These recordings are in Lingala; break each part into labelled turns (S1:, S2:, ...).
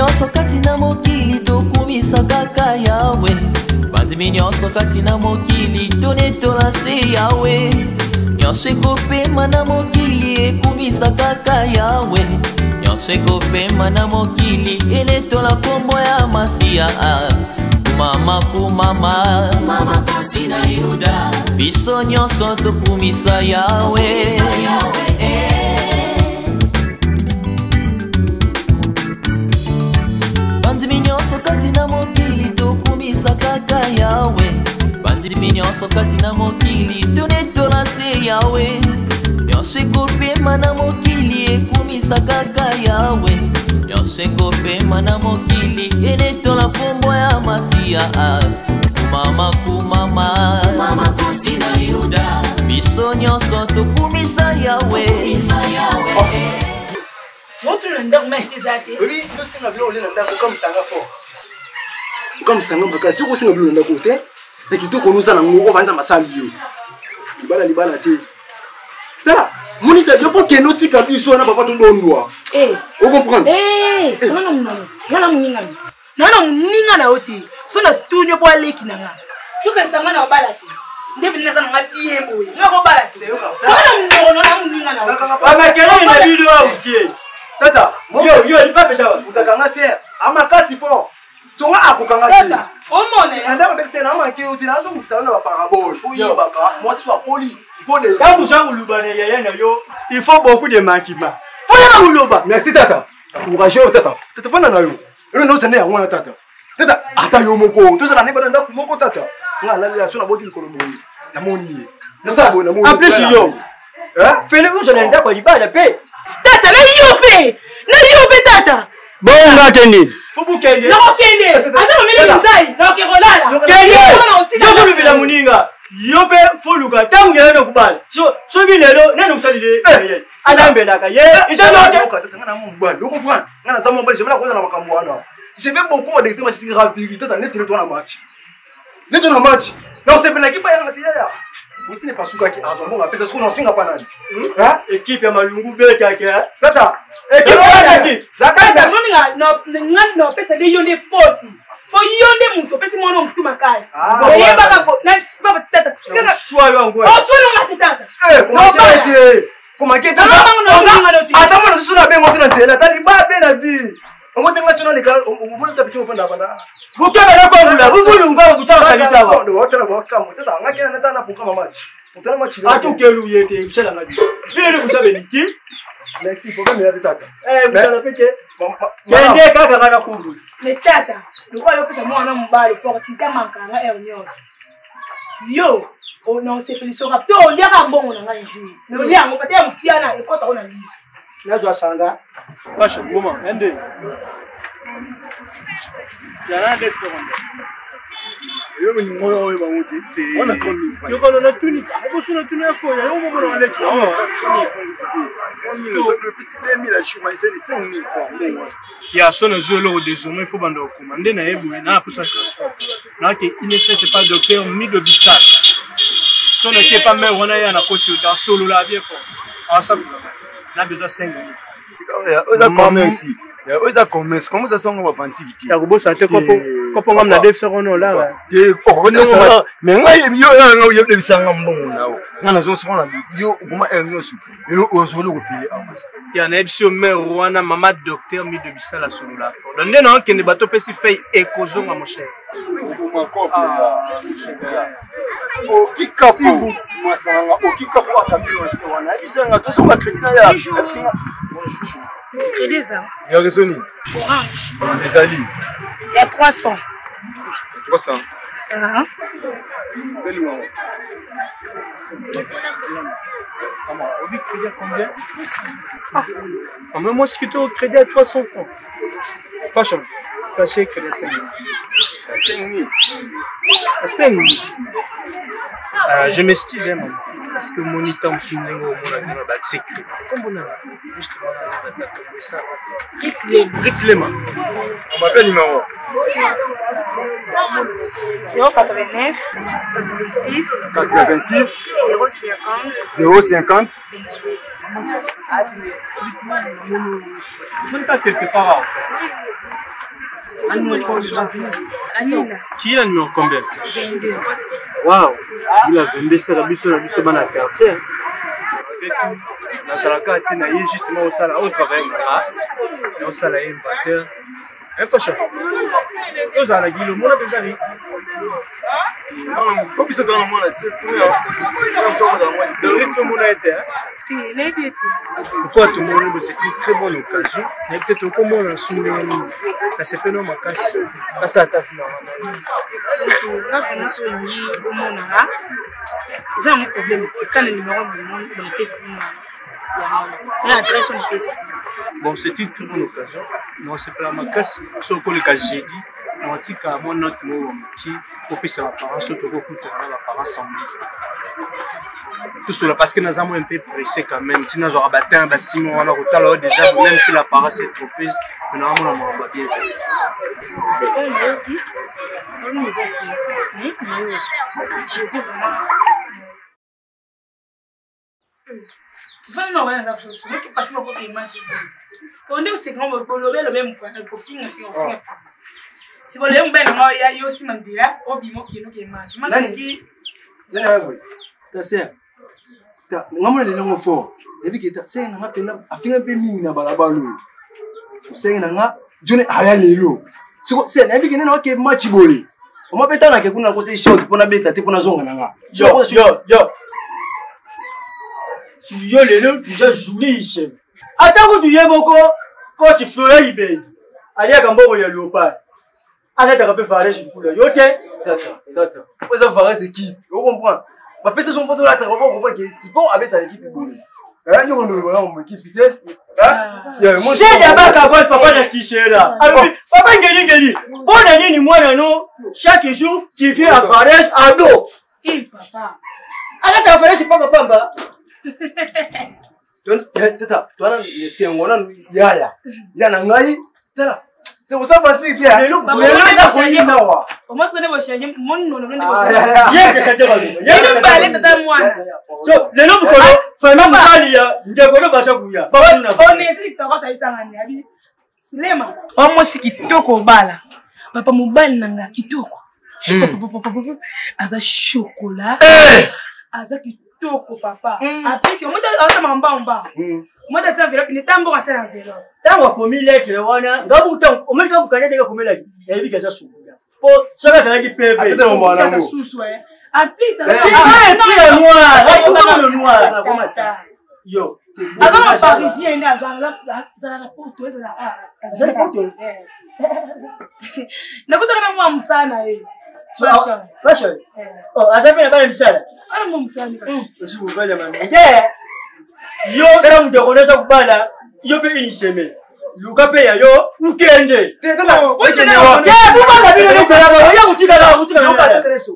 S1: nyonso kati na mokili tokumisa kaka yawe. Bandimi nyonso kati na mokili tonetola se yawe. Nyonso ekopema na mokili ekumisa kaka yawe. Nyonso ekopema na mokili enetola kombo ya Masiya. Kumama kumama mama kosi na Yuda. Biso nyonso tokumisa yawe. Bandimi nyonso kati na mokili tokumisa kaka yawe. Bandimi nyonso kati na mokili tonetola se yawe. Nyonso ekopema na mokili ekumisa kaka yawe. Nyonso ekopema na mokili enetola kombo ya Masiya. Kumama kumama mama kosi na Yuda. Biso nyonso tokumisa yawe.
S2: Montre le ndang mais c'est ça.
S3: Oui, je sais que le ndang comme ça nga fort. Comme ça nga baka si ko singa le ndang côté, et qui to ko nous ala ngo vanza masali yo. Libala te. Tala, monita yo faut que nous tika biso na papa to ndwa. On comprend?
S2: Nana muninga na oti. So na tunyo po aleki nanga. Tuka sanga na bala te. Ndebi neza nga biembo. Ngako bala te. Nana muninga na oti.
S4: Baba kero na video ukie.
S3: Tata,
S4: yo ni pape sawa.
S3: Utakanga se ama kasi fort. Songa akukanga se.
S2: Tata, omone.
S3: Anda ko betse na manke uti na so mukisana na parabole. Oyi baka, moi tu sois poli. Volé.
S4: Quand vous avez l'ubane yaya yo, il faut beaucoup de manquements. Faut la uluba.
S3: Merci tata. Courageux tata. Tata fana na yo. Elo no sene yango na tata. Tata ata yo moko. To sala ne bana ndako moko tata. Nga la relation na bodi likolo moni. Na moni. Na sabo na moni.
S4: En plus yo. Fais-le où je n'ai pas dit pas la paix.
S2: Tata, na yope tata.
S4: Bon ngakeni. Fubu kende.
S2: Na kende. Ata mimi mzai, na kerolala.
S4: Kende. Yo so bibila muninga. Yope foluka tamngela nokubala. So binelo nene kusalile. Alambela ka ye. Isa yote.
S3: Ngana mu mbwa. Yo comprendre. Ngana tamo mbali je mala ko na makambo wana. Je vais beaucoup de temps si rapide tata net le tourna match. Net tourna match. Non c'est bien l'équipe ya ngatiya. Vous n'êtes pas souka qui a bon appelle ça ce qu'on en singa pas nani.
S4: Équipe ya malungu beta ka.
S3: Tata.
S4: Équipe ya
S2: Zakata no pesa de yonde 40. Po yonde muso pesa mono mtu makazi. Yeba kako na baba tata.
S4: Soyo ngwe.
S2: Soyo ngati tata.
S3: Comment que tata. Attends moi je suis là bien monter dans télé. Tata ba bien la vie. On va tenir sur les gars, on va taper au fond d'abana.
S4: Vous avez la formule, vous voulez on va vous faire salita.
S3: On va te la voir comme tata. On a qu'à n'attendre pour comme match. Pour tellement match.
S4: À tout quel ouïe était Michel Amadi. Bien vous savez qui?
S3: Merci pour que me tata.
S4: Vous savez pété. Kende kaka na kundu.
S2: Mais tata, le roi yo pesa mwana mbalo pour tika mankanga ernyo. Yo, on en sait plus sur rapto, on y a bon on a un jour. Mais on y a mon pâté à Moukiana et quand on a lu.
S4: Là, je sanga. Vache, moment, un deux. Il y a un des secondes.
S3: Yo ni moyo wewe bamuti. Ona komi.
S4: Yo kono na tuni. Eko suna tuni ya foya. Yo momo na leki.
S3: Le président mi la chuma c'est 5000 francs.
S4: Ya sona zolo désormais il faut bando commander na yebu na pour ça transport. Na ke inesse c'est pas docteur Mido Bissal. Sona qui pas mère on a ya na consultant solo la bien fort. Ah ça on a besoin de 5 minutes.
S3: Oza commerce. Oza commerce. Comment ça songa ba fantivité?
S4: Ya kubo santé kopo ngam na def serono la.
S3: On ça. Mais nga yo nga yo de bisanga mbongo nawo. Nga zo sona yo kuma enyosu. Yo ozolo ko fili amasa.
S4: Ya na ebisio mère wana mama docteur mi de bisala solo la fort. Donc ndena kende bato pesi fay ekozonga mon cher.
S3: Kuma kope. O kikapu. Mwasanga o kikapu akabiro se wana. Bisanga to so crédit na ya. Bisanga.
S2: Crédit ça.
S3: Il y a raison.
S2: Orange.
S3: Les alliés.
S2: Il y a 300.
S3: 300.
S4: Quel numéro? Comment? On dit crédit à combien? 300. Ah, mais moi, c'est plutôt crédit à 300 francs. Pas cher. Pas cher, crédit à 5 000.
S3: 5 000.
S4: 5 000. Je m'excuse, maman. Parce que mon item finit au secret. Comme on a juste ça. Ritzlema.
S3: On m'appelle numéro
S2: 089 86
S3: 86
S2: 050
S3: 050
S2: 28.
S4: On est quelque part. Qui est le numéro combien?
S2: 22.
S4: Waouh, il a 22, c'est la bise dans la quartier. Dans la carte, il y a justement au travail. Au salaire inventaire. Un peu cher. Aux alagis, le monde a déjà dit. Comme ça dans le monde, c'est pour le rythme le monde a été. Pourquoi tout le monde, c'est une très bonne occasion. Mais peut-être au moins on soumet la CP non ma casse. Là ça attaque normalement.
S2: Là vraiment sur le lit au monde là. Ils ont un problème. Quand le numéro du monde dans le PC l'adresse on PC.
S4: Bon, c'est une très bonne occasion. Non, c'est pas ma casse. Sur le cas j'ai dit, on dit qu'à mon autre mot qui pour que ça apparent surtout beaucoup de l'apparence semblable. Tout cela parce que nous avons un peu pressé quand même. Si nous avons rabattu un bâtiment, on a retard déjà, même si l'apparence est trop prise, nous avons pas bien ça.
S2: C'est pas le dit. On nous a dit. Mais j'ai dit vraiment. Vraiment, ouais, parce que moi, je imagine. On est aussi grand, on peut le même point, on peut finir. Si vous voulez, on peut aller aussi mandira, on peut moquer nous match. Manaki.
S3: Ta sœur. Ta, ngamo le longo fort. Et puis que ta sœur na mapenda afinga pe mingi na balabalo. Sœur na nga jone aya lelo. Siko sœur na bikene na ke match boy. O mapeta na ke kuna ko te shot pona beta te pona zonga na nga.
S5: Yo. Tu yo lelo déjà joué ici. Attends que tu y boko quand tu ferais ibé. Allez à Gamboro ya Léopard. Arrête de rappeler Fares pour le yote.
S3: Tata. Vous avez Fares équipe. Vous comprenez? Ma pèse son photo là, tu comprends que tu peux avec l'équipe. Hein, nous on nous voit en équipe vitesse. Hein?
S5: J'ai d'abord qu'à voir papa de qui c'est là. Papa Ngeli. Bon année ni moi non. Chaque jour, tu fais à Fares à dos.
S2: Eh papa.
S5: Arrête de faire c'est pas papa.
S3: Tata, toi c'est un gars yaya. Yana ngai. Tata. Tu vous savez c'est bien.
S2: Mais nous on m'a sonné vos changer mon nom de vos changer.
S5: Hier que changer là.
S2: Hier que parler de moi.
S5: So, le nom ko vraiment mukalia, ndeko lo basha kuya. Baba nuna.
S2: On est ici toko sa bisangani abi. Silema. On mo sikitoko bala. Papa mobile nanga kitoko. Aza chocolat. Aza kitoko papa. Après si on m'a asa mamba. Moi t'as enveloppe ni tambo ata enveloppe.
S5: Tango komile kile wana, ngabu tango, omeka bukanya deka komela. Ya bibi kaza sukuda. Po, saka tanga di pepe.
S3: Atete mo mwana ngo.
S2: En plus, ça
S5: le noir. Yo.
S2: Alors, les Parisiens, ils ont la porte. Ils ont la porte.
S5: Fashion. Oh, azape na bana misala.
S2: Ana mo msana.
S5: Osi bubala man. Yo, kama mtakonesa kubala, yo pe iniseme. Luka pe ya yo, ukende.
S3: Tena,
S5: ukende wa. Ya, bubala bino ni tala. Ya kutika la.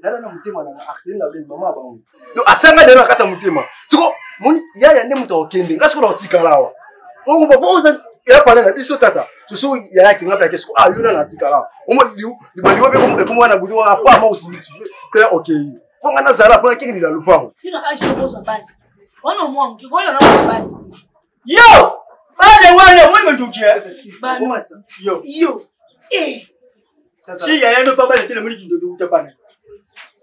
S3: Nada na mutema na accident la belle mama bango. Donc atanga dena kata mutema. Siko, moni yaya nde muto okende. Ngasiko na otika lawa. Ngo baboza ya pale na biso tata. Soso yaya ki ngapla kesiko yona na tika lawa. Omo libaliwa be ko mwana buzo wa pa ma osimitu. Pe okay. Fonga na zara pona kiki la lupango.
S2: Sina ashi bozo basi. Wana mwangu kikoila na basi.
S5: Yo! Bale wana wewe ndukia. Yo. Si yaya no papa le moni kindo do utapana.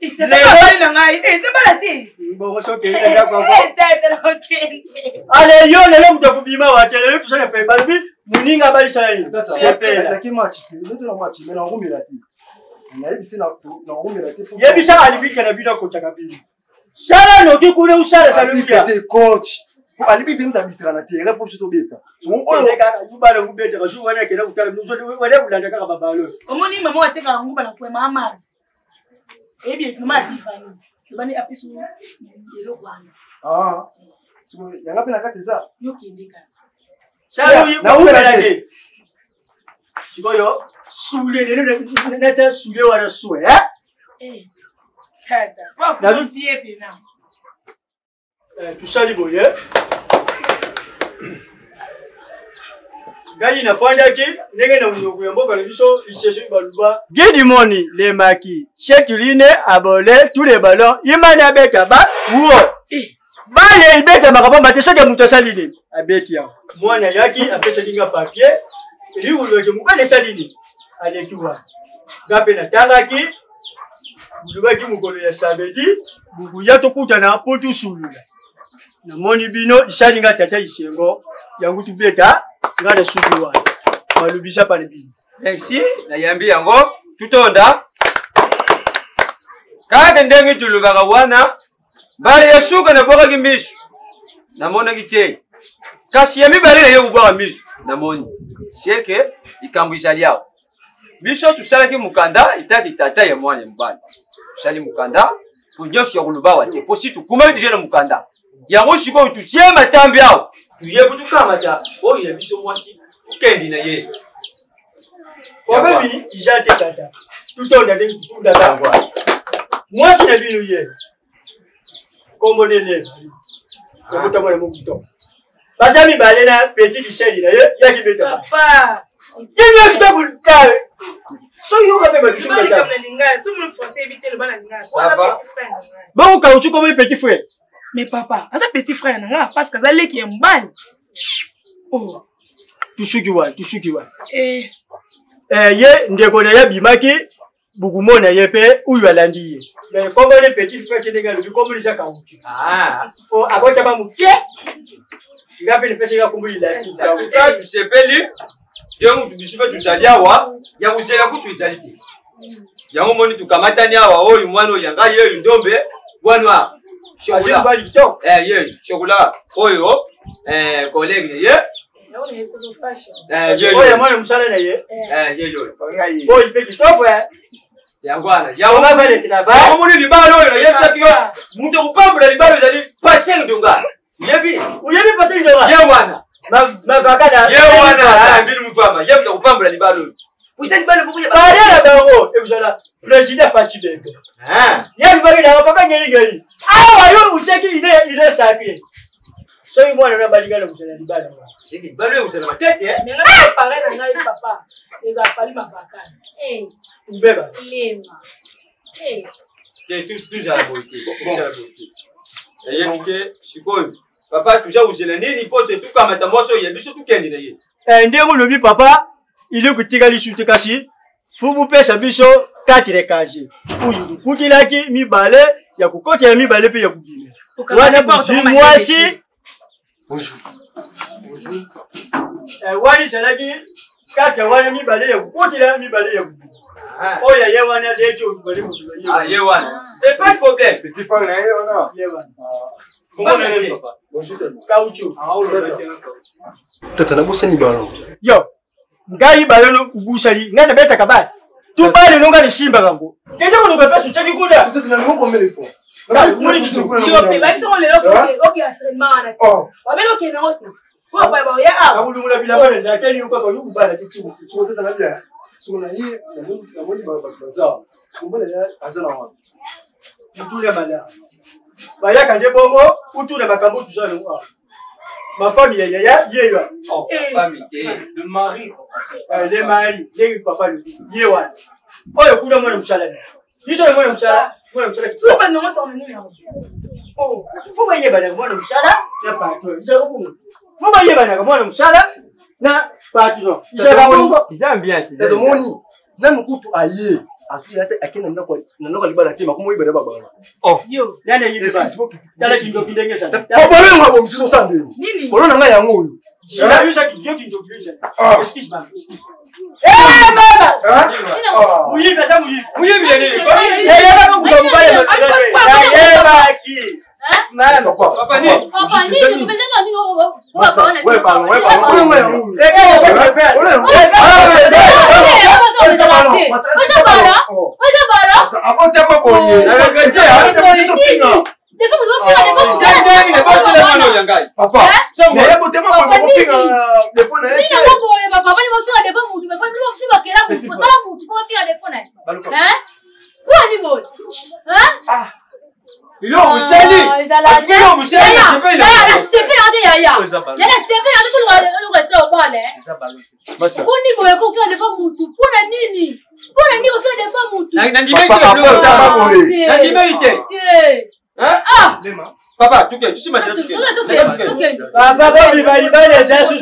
S2: Itapana na ngai. Tabala ti.
S5: Bo so ke enda kwa.
S2: Ale
S5: yo lelo mtakubima wa tele tusana pe balbi muninga bali sana ni.
S3: Sepela. Lakini match, ndio na match mena ngumira ti. Na hivi sina na ngumira ti.
S5: Yebi sana alifika na bila kocha kabili. Sala no kikule usala salukia.
S3: Te coach. Alibi mtabitra na tiere pour surtout beta.
S5: So on est kaka yubala ngubeta ka shu wana kena kutala mzo wana kulanda kaka babalo.
S2: Omoni mama wateka nguba na kwema amazi. Ebi eti mama tifani. Bani apisu yelo kwana.
S3: So yanga pena kati za.
S2: Yo kindika.
S5: Sala yu ngubela ke. Sikoyo sule ne neta sule wana suwe
S2: Tata. Fa ko die pena.
S5: Tusali boye. Gayi na fanda ki ndenge na munyoku ya mboka lebiso icheche baluba. Good morning les maquis. Chekiline abole tous les ballons. Imani abeka ba wo. Bale ibeka makabamba te cheke mutasalini. Abeki ya. Mwana yaki apesa linga papier. Ili uloke mukale salini. aleki wana ngape natangaki bulubaki mokolo ya samedi bukuya tokutana po tusulula namoni bino isalinga tata isengo yango tubeta nga na suki wana malubisa pale bino
S6: merci nayambi yango tutonda kaka ndenge tulubaka wana bale ya suka na bwaka misu namonaki te kasi ya mibale na ye kubwaka misu namoni sieke likambo izali awa biso tusalaki mukanda itaki tata ya mwana ya mobali tusali mukanda po nyonso ya koluba awa te po si tukumaki deja na mukanda yango sikoyo tutie matambi awa tuye po tukamata oyo ya biso mwasi tukendi na ye
S5: obebi ija te tata tutonda ndenge tutundaka mwasi na bino ye kombo nene yakutamwana mokuto basa mibale na petit Michel na ye yakibeta
S2: papa
S5: yenyo sika kulitawe so yo kape ba biso
S2: kama ninga so mon français éviter le bana ninga ça va petit frère
S5: bon kauchu comme petit frère
S2: mais papa asa petit frère nanga parce que ça leki ya mbali oh
S5: tushuki wa ye ndeko na ya bimaki bukumona ye pe uyu alandi ye mais comme les petits frères qui dégalent du comme les jaka kauchu oh abota ba muke ngape ni pesa ya kumbula
S6: kauchu tusepeli yango tubisipe tuzali awa ya kuzela kutu izali te yango moni tukamatani awa oyo mwana oyo yanga ye ndombe bwana chocolat ye chocolat oyo collègue ye
S5: oyo mwana musala na ye
S6: ye yo
S5: oyo pe kitoko
S6: yangwana
S5: yango vale kitaba
S6: yango moni libalo oyo ye saki yo muntu kupambula libalo izali passer ndonga yebi
S5: passer ndonga
S6: ye wana
S5: mavakada
S6: ye wana mbili mfama ye mta kupambula libalo usali balo bukuya
S5: barela bango ekuzala president Fachibembe ye libalo na paka ngeli awa yo ucheki ile sacré so yo mwana na baligala kusala libalo
S6: siki balo yo kusala matete
S2: nanga parler na ngai papa les afali mavakada
S5: ubeba
S7: lema
S6: tout za boite ye mite sikoyo papa tuja uzela nini pote tukamata moso ye biso tukendi na ye
S5: ndenge lobi papa ili kutika lisute kasi fubu pesa biso 4 kaje uyu kukilaki mibale ya kukota ya mibale pe ya kugine wana buzi mwasi
S3: bonjour
S5: wani salaki kaka wana mibale ya kukota mibale ya kugine oya ye wana lecho mibale mubile
S6: ye wana et pas de problème
S3: petit frère na ye wana
S5: ye wana
S6: comment on est papa
S3: bonjour
S5: kauchu
S3: tata na bosani balo
S5: yo ngai balono ubusali ngana beta kabali tubale nonga nishimba kango keje ko nonga pesu cheki kuda
S3: tata na ngo komele fo
S2: yo pe ba biso le oki entraînement na babelo ke na ote ko ba ba ya a
S5: abulungula bila bale ndakeni yuko kwa yuko bala kitu
S3: so tata na bia so na ye na moni ba bazao so mbona ya azana wa
S5: mutule mala baya kanje bongo utule makambo tuzalo wa ma famille ya yewa
S6: famille le mari
S5: le mari le papa le yewa oyo kuda mwana mshala nizo mwana mshala
S2: so fa no so nini ya
S5: oh fuba yeba na mwana mshala na pato nizo kungu fuba yeba na mwana mshala na pato nizo
S6: ambiance
S3: tata moni na mkutu aye asi hata akina ndako libala tema kuma ibere baba
S2: yo
S5: nani yibi dala kindo kindengesha
S3: bolo ngabo msizo sande
S2: nini
S3: bolo nanga yango oyo
S5: jina yusha kindo kindengesha excuse me mama muyi pesa muyi nini yaba ko kubale yaba ki mama
S6: papa nini
S7: kupeleka nini
S3: wewe pa bolo yango
S6: Hein? Papa, tu sais ma chérie.
S5: Papa, il va les uns sous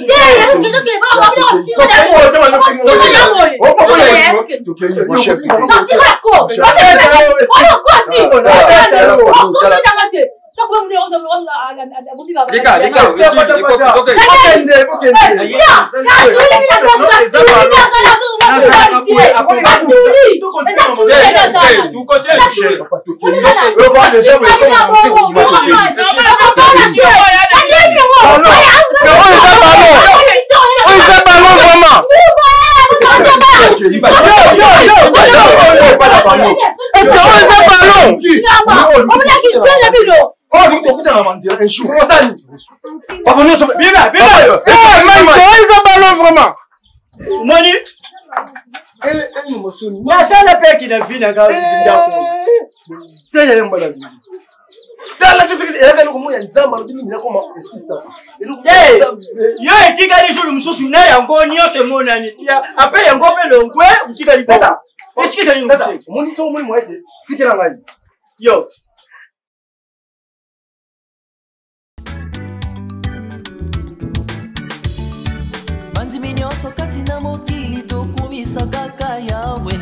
S1: Bandimi nyonso kati na mokili tokumisa kaka yawe.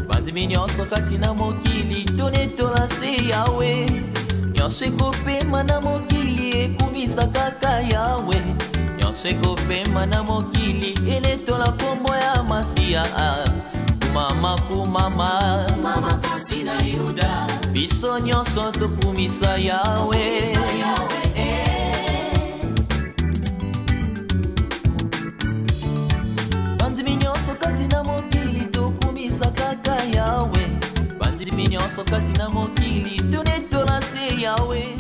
S1: Bandimi nyonso kati na mokili tonetola se yawe. Nyonso ekopema na mokili ekumisa kaka yawe. Nyonso ekopema na mokili enetola kombo ya Masia. Kumama kasi na Yuda. Biso nyonso tokumisa yawe. Bandimi nyonso kati na mokili tokumisa kaka yawe. Bandimi nyonso kati na mokili tonetola se yawe.